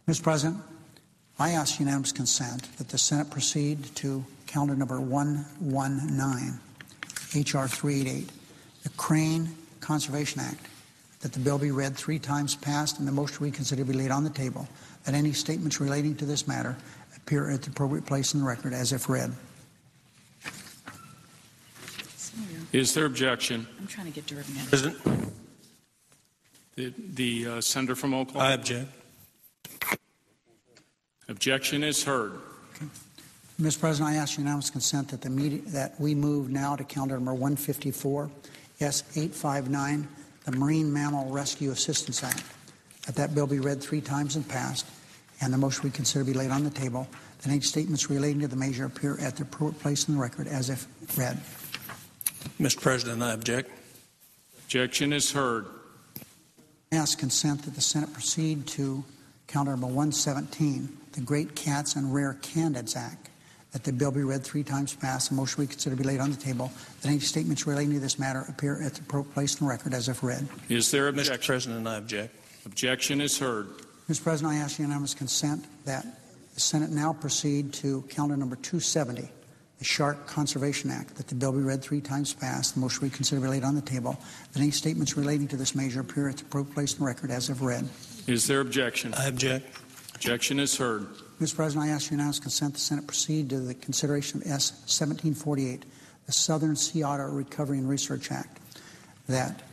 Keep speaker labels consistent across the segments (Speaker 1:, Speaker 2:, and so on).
Speaker 1: Mr. President, I ask unanimous consent that the Senate proceed to calendar number 119, H.R. 388, the Crane Conservation Act, that the bill be read 3 times passed and the motion to reconsider be laid on the table, that any statements relating to this matter appear at the appropriate place in the record as if read.
Speaker 2: Is there objection?
Speaker 3: I'm trying to get Durbin in.
Speaker 4: President.
Speaker 2: The senator from Oklahoma.
Speaker 4: I object.
Speaker 2: Objection is heard.
Speaker 1: Okay. Mr. President, I ask unanimous consent that that we move now to calendar number 154, S859, the Marine Mammal Rescue Assistance Act, that bill be read 3 times and passed, and the motion we consider be laid on the table, that any statements relating to the measure appear at the appropriate place in the record as if read.
Speaker 4: Mr. President, I object.
Speaker 2: Objection is heard.
Speaker 1: I ask consent that the Senate proceed to calendar number 117, the Great Cats and Rare Candidates Act, that the bill be read 3 times passed, and motion we consider be laid on the table, that any statements relating to this matter appear at the appropriate place in the record as if read.
Speaker 2: Is there objection?
Speaker 4: Mr. President, I object.
Speaker 2: Objection is heard.
Speaker 1: Mr. President, I ask unanimous consent that the Senate now proceed to calendar number 270, the Shark Conservation Act, that the bill be read 3 times passed, the motion we consider be laid on the table, that any statements relating to this measure appear at the appropriate place in the record as if read.
Speaker 2: Is there objection?
Speaker 4: I object.
Speaker 2: Objection is heard.
Speaker 1: Mr. President, I ask unanimous consent the Senate proceed to the consideration of S-1748, the Southern Sea Otter Recovery and Research Act, that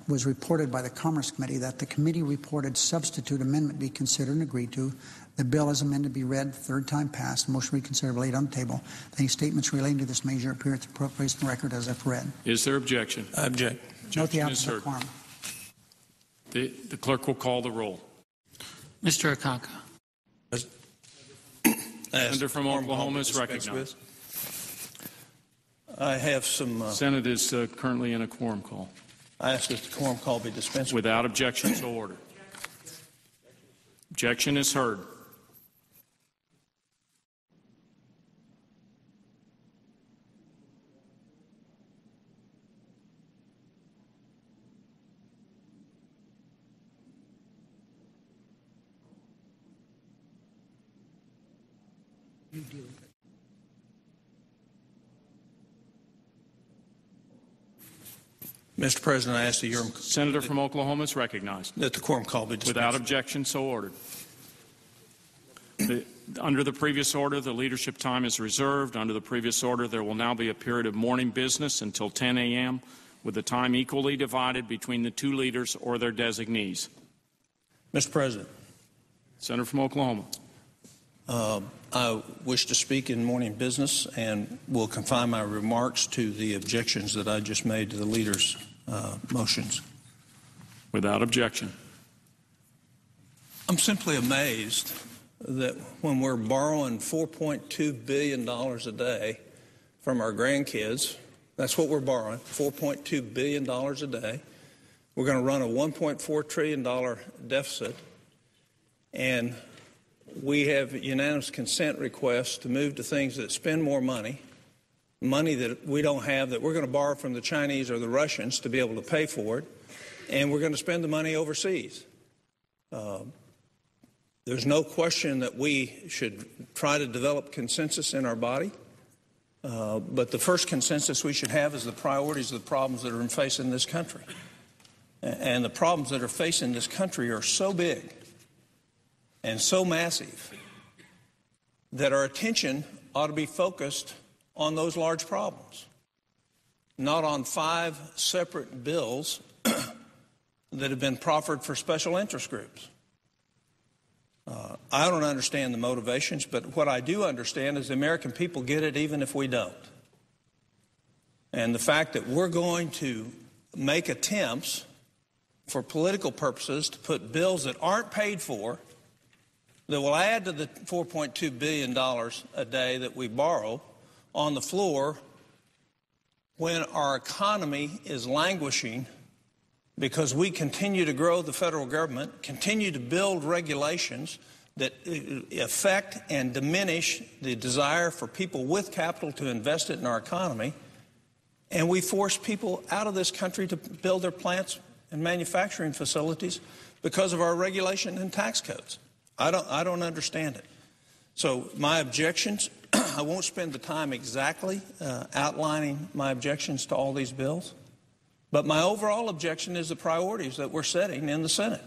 Speaker 1: was reported by the Commerce Committee, that the committee reported substitute amendment be considered and agreed to. The bill as amended be read 3rd time passed. The motion reconsidered laid on the table. Any statements relating to this measure appear at the appropriate place in the record as if read.
Speaker 2: Is there objection?
Speaker 4: I object.
Speaker 1: Note the
Speaker 2: Objection
Speaker 1: absence
Speaker 2: is
Speaker 1: of
Speaker 2: heard.
Speaker 1: quorum.
Speaker 2: The clerk will call the roll.
Speaker 3: Mr. Akaka.
Speaker 2: Senator from Oklahoma is recognized.
Speaker 4: I have some.
Speaker 2: Senate is currently in a quorum call.
Speaker 4: I ask that the quorum call be dispensed with.
Speaker 2: Without objection, so ordered. Objection is heard.
Speaker 1: You deal with it.
Speaker 4: Mr. President, I ask that your
Speaker 2: Senator from Oklahoma is recognized.
Speaker 4: that the quorum call be dispensed.
Speaker 2: Without objection, so ordered. Under the previous order, the leadership time is reserved. Under the previous order, there will now be a period of morning business until 10 a.m., with the time equally divided between the 2 leaders or their designees.
Speaker 4: Mr. President.
Speaker 2: Senator from Oklahoma.
Speaker 4: I wish to speak in morning business and will confine my remarks to the objections that I just made to the leaders' motions.
Speaker 2: Without objection.
Speaker 4: I'm simply amazed that when we're borrowing $4.2 billion a day from our grandkids, that's what we're borrowing, $4.2 billion a day. We're going to run a $1.4 trillion deficit, and we have unanimous consent requests to move to things that spend more money that we don't have, that we're going to borrow from the Chinese or the Russians to be able to pay for it, and we're going to spend the money overseas. There's no question that we should try to develop consensus in our body, but the first consensus we should have is the priorities of the problems that are facing this country. And the problems that are facing this country are so big and so massive that our attention ought to be focused on those large problems, not on 5 separate bills that have been proffered for special interest groups. I don't understand the motivations, but what I do understand is the American people get it even if we don't. And the fact that we're going to make attempts for political purposes to put bills that aren't paid for, that will add to the $4.2 billion a day that we borrow on the floor when our economy is languishing because we continue to grow the federal government, continue to build regulations that affect and diminish the desire for people with capital to invest it in our economy, and we force people out of this country to build their plants and manufacturing facilities because of our regulation and tax codes. I don't understand it. So my objections, I won't spend the time exactly outlining my objections to all these bills, but my overall objection is the priorities that we're setting in the Senate.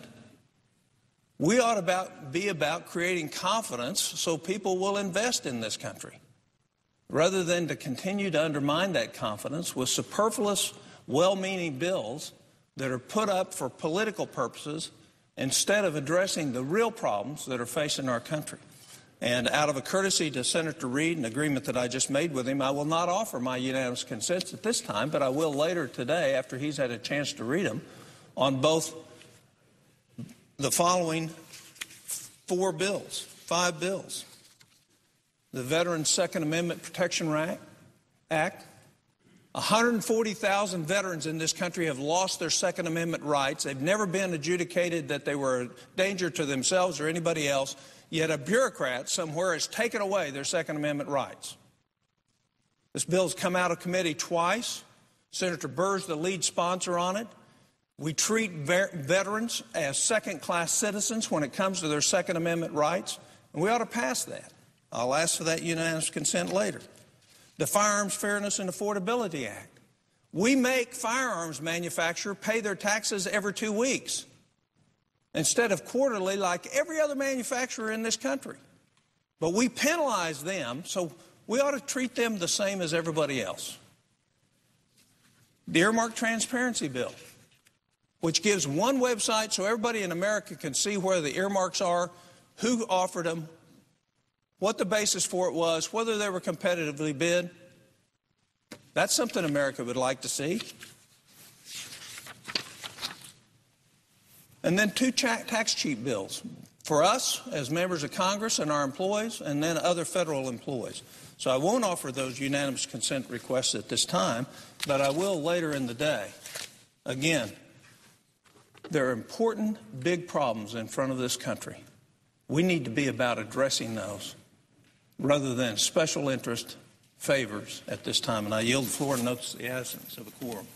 Speaker 4: We ought to be about creating confidence so people will invest in this country, rather than to continue to undermine that confidence with superfluous, well-meaning bills that are put up for political purposes instead of addressing the real problems that are facing our country. And out of a courtesy to Senator Reid, an agreement that I just made with him, I will not offer my unanimous consent at this time, but I will later today after he's had a chance to read them on both the following 5 bills. The Veterans Second Amendment Protection Act. 140,000 veterans in this country have lost their Second Amendment rights. They've never been adjudicated that they were a danger to themselves or anybody else, yet a bureaucrat somewhere has taken away their Second Amendment rights. This bill's come out of committee twice. Senator Burr's the lead sponsor on it. We treat veterans as second-class citizens when it comes to their Second Amendment rights, and we ought to pass that. I'll ask for that unanimous consent later. The Firearms Fairness and Affordability Act. We make firearms manufacturers pay their taxes every 2 weeks instead of quarterly like every other manufacturer in this country. But we penalize them, so we ought to treat them the same as everybody else. The Earmark Transparency Bill, which gives one website so everybody in America can see where the earmarks are, who offered them, what the basis for it was, whether they were competitively bid. That's something America would like to see. And then 2 tax cheat bills for us as members of Congress and our employees, and then other federal employees. So I won't offer those unanimous consent requests at this time, but I will later in the day. Again, there are important, big problems in front of this country. We need to be about addressing those rather than special interest favors at this time. And I yield the floor and notice the absence of a quorum.